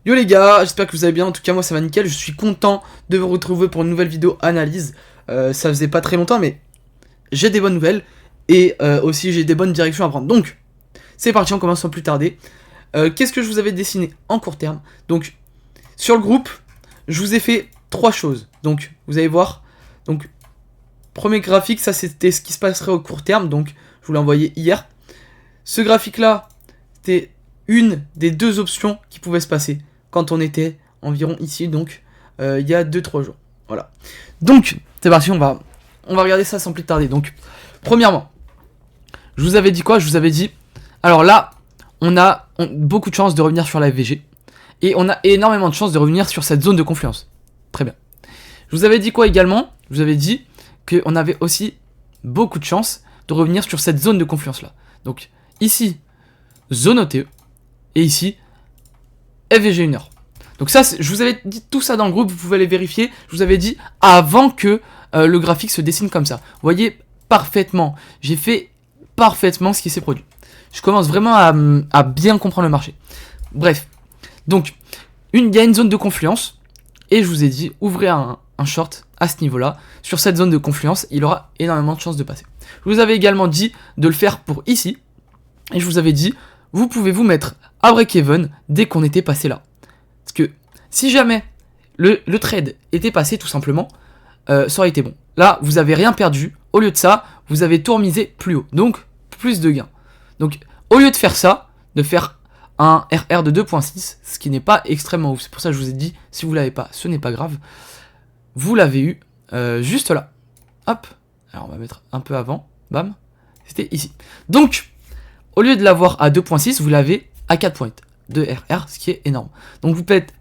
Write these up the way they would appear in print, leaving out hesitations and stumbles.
Yo les gars, j'espère que vous allez bien, en tout cas moi ça va nickel, je suis content de vous retrouver pour une nouvelle vidéo analyse. Ça faisait pas très longtemps mais j'ai des bonnes nouvelles et aussi j'ai des bonnes directions à prendre. Donc c'est parti, on commence sans plus tarder. Qu'est-ce que je vous avais dessiné en court terme? Donc sur le groupe, je vous ai fait 3 choses. Donc vous allez voir, donc premier graphique, ça c'était ce qui se passerait au court terme, donc je vous l'ai envoyé hier. Ce graphique là, c'était une des 2 options qui pouvaient se passer quand on était environ ici, donc il y a 2-3 jours. Voilà. Donc, c'est parti, on va regarder ça sans plus tarder. Donc, premièrement, je vous avais dit quoi? Je vous avais dit, alors là, on a beaucoup de chances de revenir sur la FVG, et on a énormément de chances de revenir sur cette zone de confluence. Très bien. Je vous avais dit quoi également? Je vous avais dit qu'on avait aussi beaucoup de chances de revenir sur cette zone de confluence là. Donc, ici, zone OTE, et ici, FVG 1 heure. Donc ça, je vous avais dit tout ça dans le groupe, vous pouvez aller vérifier. Je vous avais dit avant que le graphique se dessine comme ça. Vous voyez parfaitement, j'ai fait parfaitement ce qui s'est produit. Je commence vraiment à bien comprendre le marché. Bref, donc, il y a une zone de confluence, et je vous ai dit, ouvrez un short à ce niveau-là. Sur cette zone de confluence, il aura énormément de chances de passer. Je vous avais également dit de le faire pour ici, et je vous avais dit, vous pouvez vous mettre à break-even dès qu'on était passé là. Parce que si jamais le trade était passé tout simplement, ça aurait été bon. Là, vous avez rien perdu. Au lieu de ça, vous avez tout remisé plus haut. Donc, plus de gains. Donc, au lieu de faire ça, de faire un RR de 2.6, ce qui n'est pas extrêmement ouf. C'est pour ça que je vous ai dit, si vous l'avez pas, ce n'est pas grave. Vous l'avez eu juste là. Hop. Alors, on va mettre un peu avant. Bam. C'était ici. Donc, au lieu de l'avoir à 2.6, vous l'avez à 4.8 de RR, ce qui est énorme. Donc vous faites,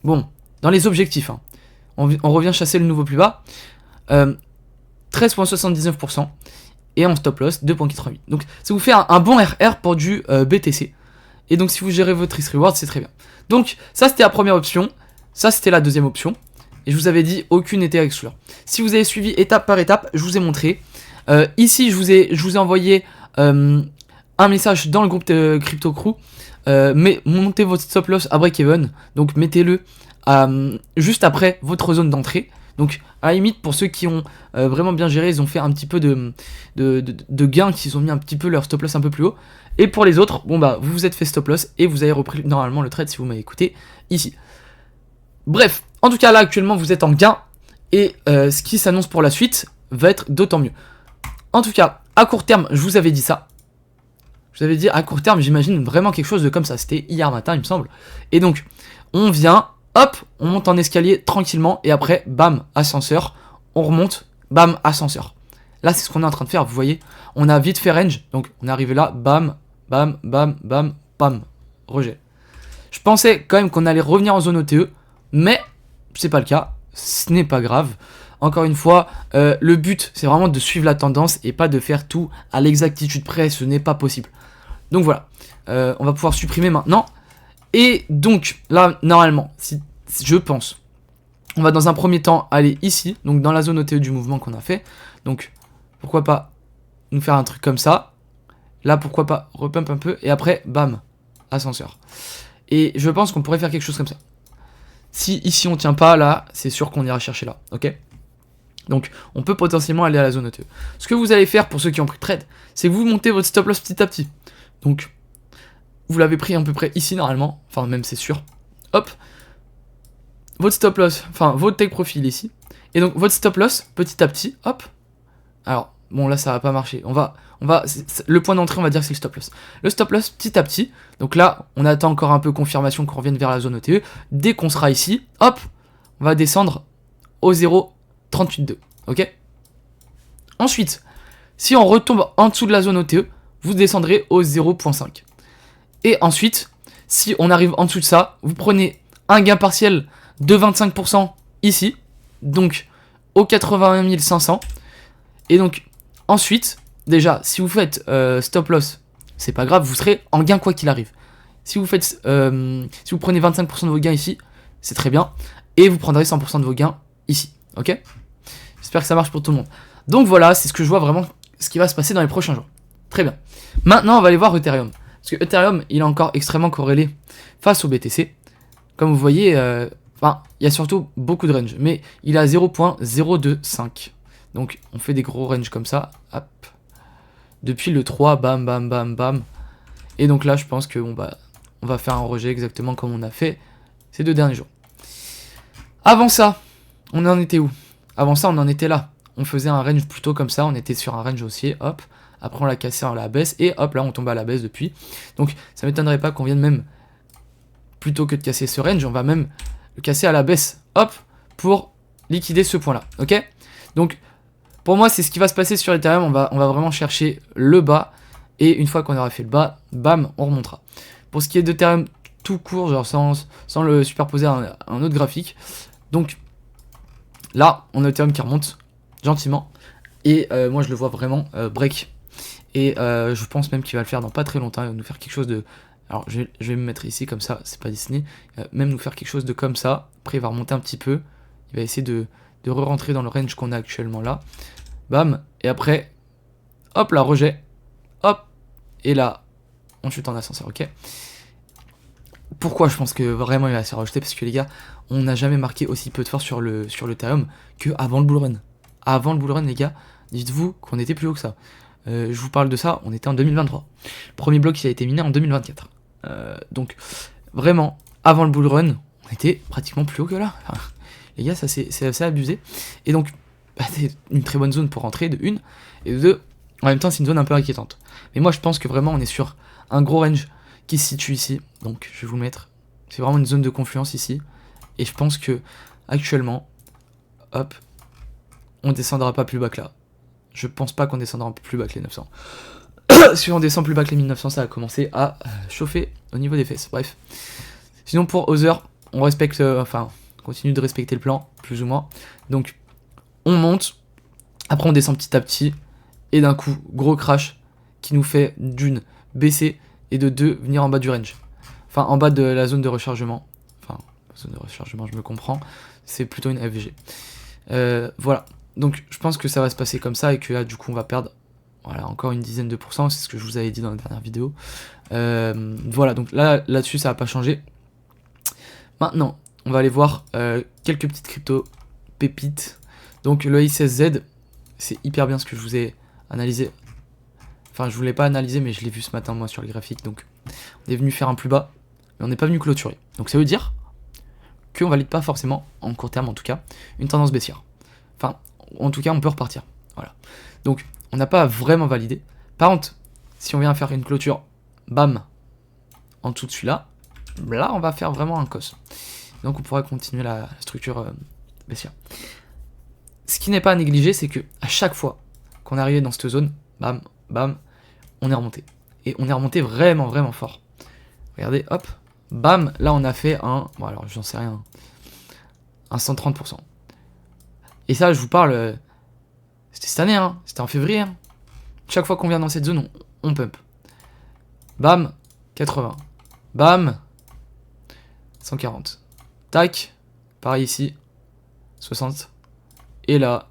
bon, dans les objectifs, hein, on revient chasser le nouveau plus bas, 13,79%, et en stop loss, 2,88. Donc ça vous fait un bon RR pour du BTC. Et donc si vous gérez votre risk reward, c'est très bien. Donc ça c'était la première option, ça c'était la deuxième option, et je vous avais dit, aucune n'était à exclure. Si vous avez suivi étape par étape, je vous ai montré. Ici, je vous ai envoyé un message dans le groupe de Crypto Crew. Mais montez votre stop loss à break-even, donc mettez-le juste après votre zone d'entrée. Donc à la limite, pour ceux qui ont vraiment bien géré, ils ont fait un petit peu de gains, qui ont mis un petit peu leur stop loss un peu plus haut. Et pour les autres, bon bah vous vous êtes fait stop loss et vous avez repris normalement le trade si vous m'avez écouté ici. Bref, en tout cas là actuellement vous êtes en gain, et ce qui s'annonce pour la suite va être d'autant mieux. En tout cas, à court terme, je vous avais dit ça. Je vous avais dit à court terme, j'imagine vraiment quelque chose de comme ça. C'était hier matin, il me semble. Et donc, on vient, hop, on monte en escalier tranquillement. Et après, bam, ascenseur. On remonte, bam, ascenseur. Là, c'est ce qu'on est en train de faire, vous voyez. On a vite fait range. Donc, on est arrivé là, bam, bam, bam, bam, bam. Rejet. Je pensais quand même qu'on allait revenir en zone OTE. Mais, c'est pas le cas. Ce n'est pas grave. Encore une fois, le but, c'est vraiment de suivre la tendance et pas de faire tout à l'exactitude près. Ce n'est pas possible. Donc voilà, on va pouvoir supprimer maintenant. Et donc là, normalement, si je pense, on va dans un premier temps aller ici, donc dans la zone OTE du mouvement qu'on a fait. Donc pourquoi pas nous faire un truc comme ça. Là, pourquoi pas repump un peu. Et après, bam, ascenseur. Et je pense qu'on pourrait faire quelque chose comme ça. Si ici on tient pas, là, c'est sûr qu'on ira chercher là, ok? Donc on peut potentiellement aller à la zone OTE. Ce que vous allez faire pour ceux qui ont pris trade, c'est que vous montez votre stop loss petit à petit. Donc, vous l'avez pris à peu près ici normalement, enfin même c'est sûr. Hop, votre stop loss, enfin votre take profil ici. Et donc votre stop loss petit à petit, hop. Alors, bon là ça va pas marcher. Le point d'entrée on va dire que c'est le stop loss. Le stop loss petit à petit. Donc là, on attend encore un peu confirmation qu'on revienne vers la zone OTE. Dès qu'on sera ici, hop, on va descendre au 0,382. Ok. Ensuite, si on retombe en dessous de la zone OTE, vous descendrez au 0.5. Et ensuite, si on arrive en dessous de ça, vous prenez un gain partiel de 25% ici, donc au 81 500. Et donc, ensuite, déjà, si vous faites stop loss, c'est pas grave, vous serez en gain quoi qu'il arrive. Si vous prenez 25% de vos gains ici, c'est très bien. Et vous prendrez 100% de vos gains ici, ok? J'espère que ça marche pour tout le monde. Donc voilà, c'est ce que je vois vraiment, ce qui va se passer dans les prochains jours. Très bien. Maintenant, on va aller voir Ethereum. Parce que Ethereum, il est encore extrêmement corrélé face au BTC. comme vous voyez, enfin, il y a surtout beaucoup de range, mais il a 0.025. Donc, on fait des gros ranges comme ça, hop. Depuis le 3, bam, bam, bam, bam. Et donc là, je pense que on va faire un rejet exactement comme on a fait ces 2 derniers jours. Avant ça, on en était où? Avant ça, on en était là. On faisait un range plutôt comme ça, on était sur un range haussier, hop. Après, on l'a cassé à la baisse, et hop, là, on tombe à la baisse depuis. Donc, ça m'étonnerait pas qu'on vienne même, plutôt que de casser ce range, on va même le casser à la baisse, hop, pour liquider ce point-là, ok? Donc, pour moi, c'est ce qui va se passer sur Ethereum, on va vraiment chercher le bas, et une fois qu'on aura fait le bas, bam, on remontera. Pour ce qui est d'Ethereum tout court, genre sans le superposer à un autre graphique, donc, là, on a Ethereum qui remonte gentiment, et moi, je le vois vraiment break. Et je pense même qu'il va le faire dans pas très longtemps, il va nous faire quelque chose de... Alors je vais me mettre ici comme ça, c'est pas dessiné. Même nous faire quelque chose de comme ça, après il va remonter un petit peu, il va essayer de re-rentrer dans le range qu'on a actuellement là. Bam, et après, hop là, rejet, hop, et là, on chute en ascenseur, ok. Pourquoi je pense que vraiment il va se faire rejeter? Parce que les gars, on n'a jamais marqué aussi peu de force sur le Ethereum que avant le bull run. Avant le bull run les gars, dites-vous qu'on était plus haut que ça. Je vous parle de ça, on était en 2023. Le premier bloc il a été miné en 2024. Donc vraiment, avant le bull run, on était pratiquement plus haut que là. Enfin, les gars, ça c'est assez abusé. Et donc, c'est une très bonne zone pour rentrer, de une. Et de deux, en même temps, c'est une zone un peu inquiétante. Mais moi, je pense que vraiment, on est sur un gros range qui se situe ici. Donc, je vais vous le mettre. C'est vraiment une zone de confluence ici. Et je pense que, actuellement, hop, on descendra pas plus bas que là. Je pense pas qu'on descendra plus bas que les 900. Si on descend plus bas que les 1900, ça va commencer à chauffer au niveau des fesses. Bref. Sinon, pour Other, on respecte, enfin, on continue de respecter le plan, plus ou moins. Donc, on monte. Après, on descend petit à petit. Et d'un coup, gros crash qui nous fait d'une baisser et de deux venir en bas du range. Enfin, en bas de la zone de rechargement. Enfin, zone de rechargement, je me comprends. C'est plutôt une FVG. Voilà. Donc je pense que ça va se passer comme ça et que là du coup on va perdre voilà, encore une dizaine de pourcents, c'est ce que je vous avais dit dans la dernière vidéo. Voilà, donc là-dessus ça va pas changer. Maintenant, on va aller voir quelques petites cryptos pépites. Donc le ICSZ, c'est hyper bien ce que je vous ai analysé. Enfin, je vous l'ai pas analysé, mais je l'ai vu ce matin moi sur le graphique. Donc on est venu faire un plus bas, mais on n'est pas venu clôturer. Donc ça veut dire qu'on valide pas forcément, en court terme en tout cas, une tendance baissière. Enfin, en tout cas, on peut repartir. Voilà. Donc, on n'a pas vraiment validé. Par contre, si on vient faire une clôture, bam, en dessous de celui-là, là, on va faire vraiment un cos. Donc, on pourra continuer la structure baissière. Ce qui n'est pas à négliger, c'est que à chaque fois qu'on est arrivé dans cette zone, bam, bam, on est remonté. Et on est remonté vraiment, vraiment fort. Regardez, hop, bam, là, on a fait un... Bon, alors, j'en sais rien. Un 130%. Et ça, je vous parle, c'était cette année, hein, c'était en février. Hein. Chaque fois qu'on vient dans cette zone, on pump. Bam, 80. Bam, 140. Tac, pareil ici, 60. Et là,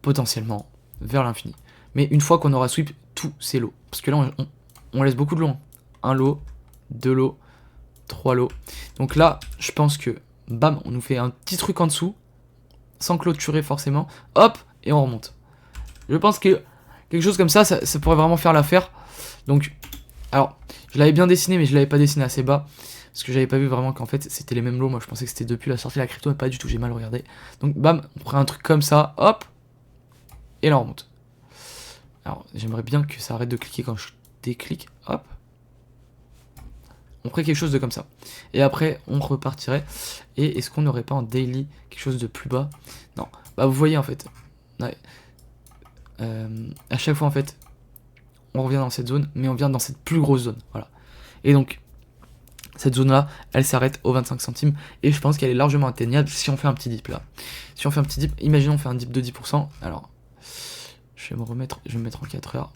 potentiellement, vers l'infini. Mais une fois qu'on aura sweep tous ces lots. Parce que là, on laisse beaucoup de lots. Hein. Un lot, 2 lots, 3 lots. Donc là, je pense que, bam, on nous fait un petit truc en dessous. Sans clôturer forcément, hop, et on remonte. Je pense que quelque chose comme ça pourrait vraiment faire l'affaire. Donc, alors, je l'avais bien dessiné, mais je l'avais pas dessiné assez bas. Parce que j'avais pas vu vraiment qu'en fait, c'était les mêmes lots. Moi, je pensais que c'était depuis la sortie de la crypto, mais pas du tout, j'ai mal regardé. Donc, bam, on prend un truc comme ça, hop, et là, on remonte. Alors, j'aimerais bien que ça arrête de cliquer quand je déclique, hop. On ferait quelque chose de comme ça. Et après, on repartirait. Et est-ce qu'on n'aurait pas en daily quelque chose de plus bas? Non. Bah, vous voyez, en fait. Ouais. À chaque fois, en fait, on revient dans cette zone, mais on vient dans cette plus grosse zone. Voilà. Et donc, cette zone-là, elle s'arrête aux 25 centimes. Et je pense qu'elle est largement atteignable si on fait un petit dip, là. Si on fait un petit dip, imaginons on fait un dip de 10%. Alors, je vais me mettre en 4 heures.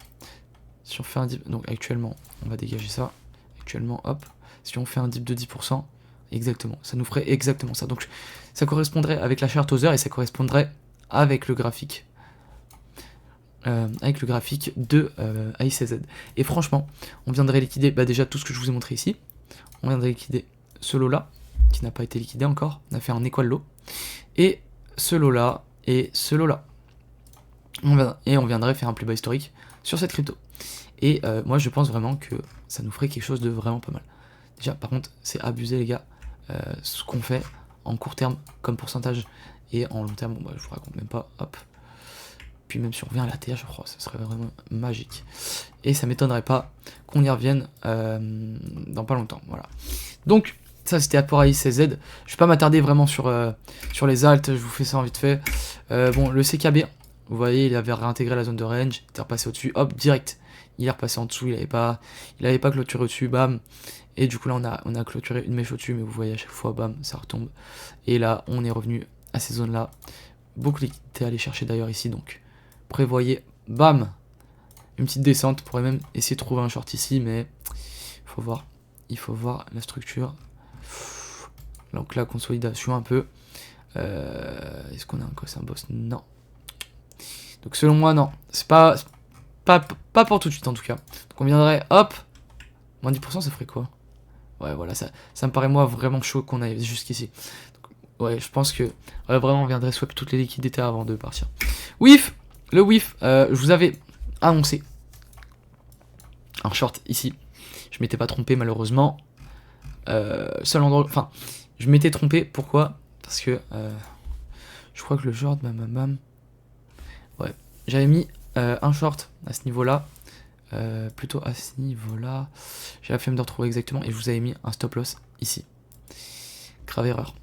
Si on fait un dip, donc actuellement, on va dégager ça. Actuellement, hop, si on fait un dip de 10%, exactement, ça nous ferait exactement ça. Donc ça correspondrait avec la charte aux heures et ça correspondrait avec le graphique de AICZ. Et franchement, on viendrait liquider déjà tout ce que je vous ai montré ici. On viendrait liquider ce lot là, qui n'a pas été liquidé encore. On a fait un equal lot. Et ce lot là, et ce lot là. Et on viendrait faire un plus bas historique sur cette crypto. Et moi je pense vraiment que ça nous ferait quelque chose de vraiment pas mal. Déjà par contre c'est abusé les gars, ce qu'on fait en court terme comme pourcentage et en long terme, bon bah je vous raconte même pas, hop. Puis même si on revient à la TH, je crois, ça serait vraiment magique. Et ça m'étonnerait pas qu'on y revienne dans pas longtemps, voilà. Donc ça c'était Aporaï CZ, je vais pas m'attarder vraiment sur les alts, je vous fais ça en vite fait. Bon le CKB, vous voyez il avait réintégré la zone de range, il était repassé au-dessus, hop direct. Il est repassé en dessous, il avait pas clôturé au-dessus, bam. Et du coup là on a clôturé une mèche au-dessus, mais vous voyez à chaque fois, bam, ça retombe. Et là on est revenu à ces zones là. Beaucoup de liquidité à aller chercher d'ailleurs ici, donc prévoyez, bam, une petite descente. On pourrait même essayer de trouver un short ici, mais il faut voir la structure. Donc la consolidation un peu. Est-ce qu'on a un boss? Non. Donc selon moi, non. C'est pas pour tout de suite en tout cas. Donc on viendrait, hop, moins 10%, ça ferait quoi? Ouais, voilà, ça me paraît moi vraiment chaud qu'on aille jusqu'ici. Ouais, je pense que vraiment on viendrait swap toutes les liquidités avant de partir. Whiff, le whiff, je vous avais annoncé un short ici. Je m'étais pas trompé malheureusement. Seul endroit, enfin, je m'étais trompé. Pourquoi? Parce que je crois que le short, bam. Ouais, j'avais mis un short à ce niveau-là. Plutôt à ce niveau-là. J'ai la flemme de retrouver exactement. Et je vous avais mis un stop loss ici. Grave erreur.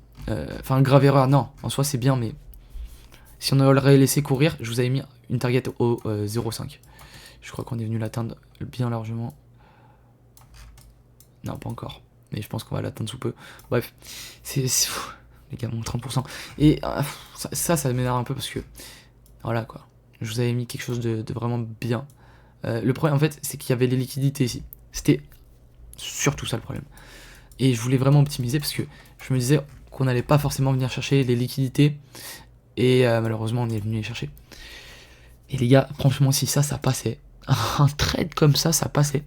Enfin, grave erreur, non. En soi, c'est bien, mais si on aurait laissé courir, je vous avais mis une target au 0,5. Je crois qu'on est venu l'atteindre bien largement. Non, pas encore. Mais je pense qu'on va l'atteindre sous peu. Bref, c'est fou. Les gars, mon 30%. Et ça m'énerve un peu parce que... Voilà, quoi. Je vous avais mis quelque chose de vraiment bien. Le problème, en fait, c'est qu'il y avait les liquidités ici. C'était surtout ça le problème. Et je voulais vraiment optimiser parce que je me disais qu'on n'allait pas forcément venir chercher les liquidités. Et malheureusement, on est venu les chercher. Et les gars, franchement, si ça passait, un trade comme ça passait,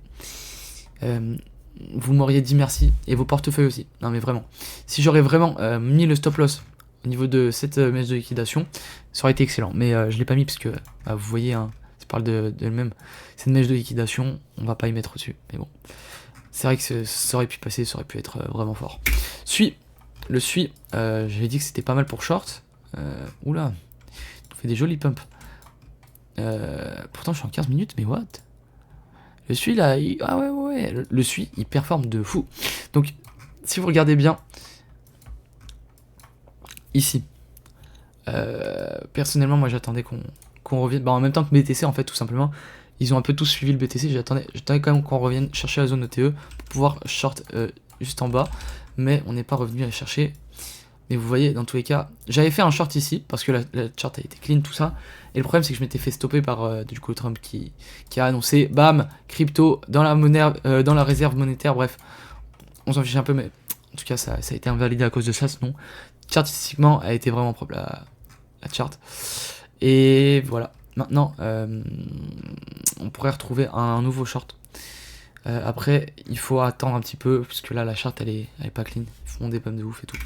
vous m'auriez dit merci. Et vos portefeuilles aussi. Non, mais vraiment. Si j'aurais vraiment mis le stop loss au niveau de cette mèche de liquidation, ça aurait été excellent. Mais je l'ai pas mis parce que, vous voyez, hein, ça parle de elle-même. Cette mèche de liquidation, on va pas y mettre au-dessus. Mais bon. C'est vrai que ça aurait pu passer, ça aurait pu être vraiment fort. Le SUI, j'avais dit que c'était pas mal pour short. Oula, on fait des jolis pumps. Pourtant je suis en 15 minutes, mais what? Le SUI là, ah ouais, le SUI il performe de fou. Donc si vous regardez bien, ici, personnellement moi j'attendais qu'on revienne, en même temps que BTC en fait tout simplement. Ils ont un peu tous suivi le BTC, j'attendais quand même qu'on revienne chercher la zone ETE pour pouvoir short juste en bas. Mais on n'est pas revenu à chercher. Mais vous voyez, dans tous les cas, j'avais fait un short ici, parce que la chart a été clean, tout ça. Et le problème, c'est que je m'étais fait stopper par du coup Trump qui a annoncé, bam, crypto dans la monnaie, dans la réserve monétaire, bref. On s'en fiche un peu, mais en tout cas, ça a été invalidé à cause de ça, sinon, chartistiquement, elle a été vraiment propre, la chart. Et voilà. Maintenant, on pourrait retrouver un nouveau short. Après, il faut attendre un petit peu, parce que là, la charte, elle est pas clean. Ils font des pommes de ouf et tout.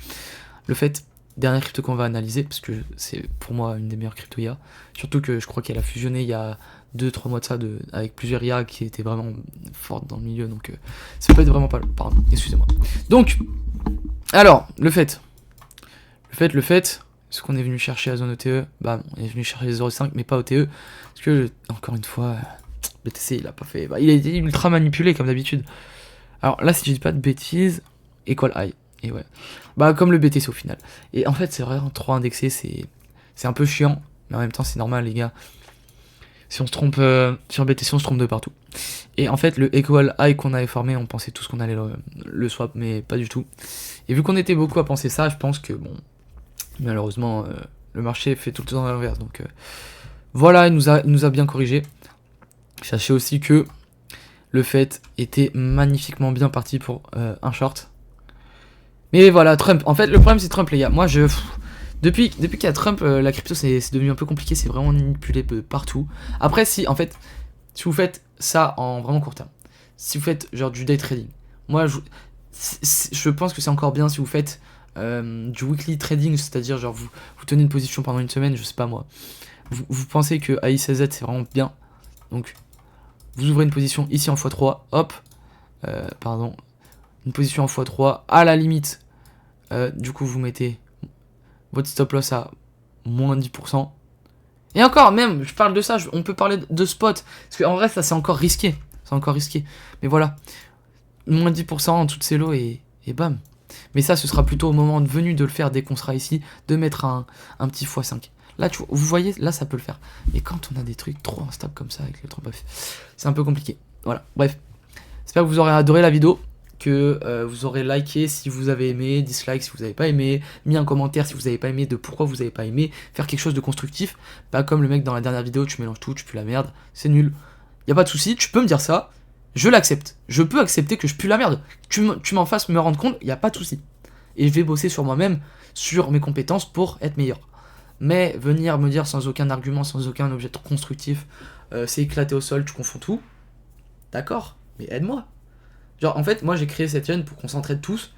Le fait, dernière crypto qu'on va analyser, parce que c'est pour moi une des meilleures cryptos IA. Surtout que je crois qu'elle a fusionné il y a 2-3 mois de ça avec plusieurs IA qui étaient vraiment fortes dans le milieu. Donc, ça peut être vraiment pas... Pardon, excusez-moi. Donc, alors, le fait, ce qu'on est venu chercher à zone ETE, bah, on est venu chercher les 0,5, mais pas OTE. Parce que, encore une fois... BTC il a pas fait, il a été ultra manipulé comme d'habitude. Alors là si je dis pas de bêtises, equal high, et ouais, comme le BTC au final. Et en fait c'est vraiment trop indexé, c'est un peu chiant, mais en même temps c'est normal les gars. Si on se trompe sur BTC on se trompe de partout. Et en fait le equal high qu'on avait formé, on pensait tous qu'on allait le swap, mais pas du tout. Et vu qu'on était beaucoup à penser ça, je pense que bon, malheureusement le marché fait tout le temps l'inverse. Donc voilà, il nous a bien corrigé. Sachez aussi que le fait était magnifiquement bien parti pour un short. Mais voilà, Trump. En fait, le problème c'est Trump, les gars. Moi, depuis qu'il y a Trump, la crypto c'est devenu un peu compliqué. C'est vraiment manipulé partout. Après, si vous faites ça en vraiment court terme, si vous faites genre du day trading, moi, je pense que c'est encore bien si vous faites du weekly trading, c'est-à-dire genre vous tenez une position pendant une semaine, je sais pas moi. Vous pensez que AICZ c'est vraiment bien. Donc vous ouvrez une position ici en x3, hop, pardon, une position en x3, à la limite, du coup vous mettez votre stop loss à moins 10%. Et encore, même, je parle de ça, on peut parler de spot, parce qu'en vrai ça c'est encore risqué, mais voilà, moins 10% en toutes ces lots et bam. Mais ça ce sera plutôt au moment venu de le faire dès qu'on sera ici, de mettre un petit x5. Là, vous voyez, là, ça peut le faire. Mais quand on a des trucs trop instables comme ça avec les trop, bref, c'est un peu compliqué. Voilà, bref. J'espère que vous aurez adoré la vidéo, que vous aurez liké si vous avez aimé, dislike si vous n'avez pas aimé, mis un commentaire si vous n'avez pas aimé, de pourquoi vous n'avez pas aimé, faire quelque chose de constructif. Pas comme le mec dans la dernière vidéo, tu mélanges tout, tu pues la merde, c'est nul. Y a pas de souci, tu peux me dire ça, je l'accepte. Je peux accepter que je pue la merde. Tu m'en fasses me rendre compte, y a pas de souci. Et je vais bosser sur moi-même, sur mes compétences pour être meilleur. Mais venir me dire sans aucun argument, sans aucun objet constructif, c'est éclaté au sol, tu confonds tout. D'accord, mais aide-moi. Genre, en fait, moi j'ai créé cette chaîne pour qu'on s'entraide tous,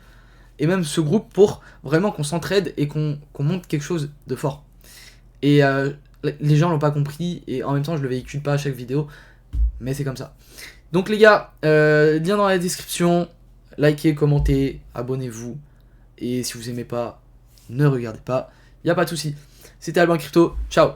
et même ce groupe pour vraiment qu'on s'entraide et qu'on monte quelque chose de fort. Et les gens l'ont pas compris, et en même temps je le véhicule pas à chaque vidéo, mais c'est comme ça. Donc les gars, lien dans la description, likez, commentez, abonnez-vous, et si vous aimez pas, ne regardez pas, y a pas de souci. C'était Alban Crypto, ciao.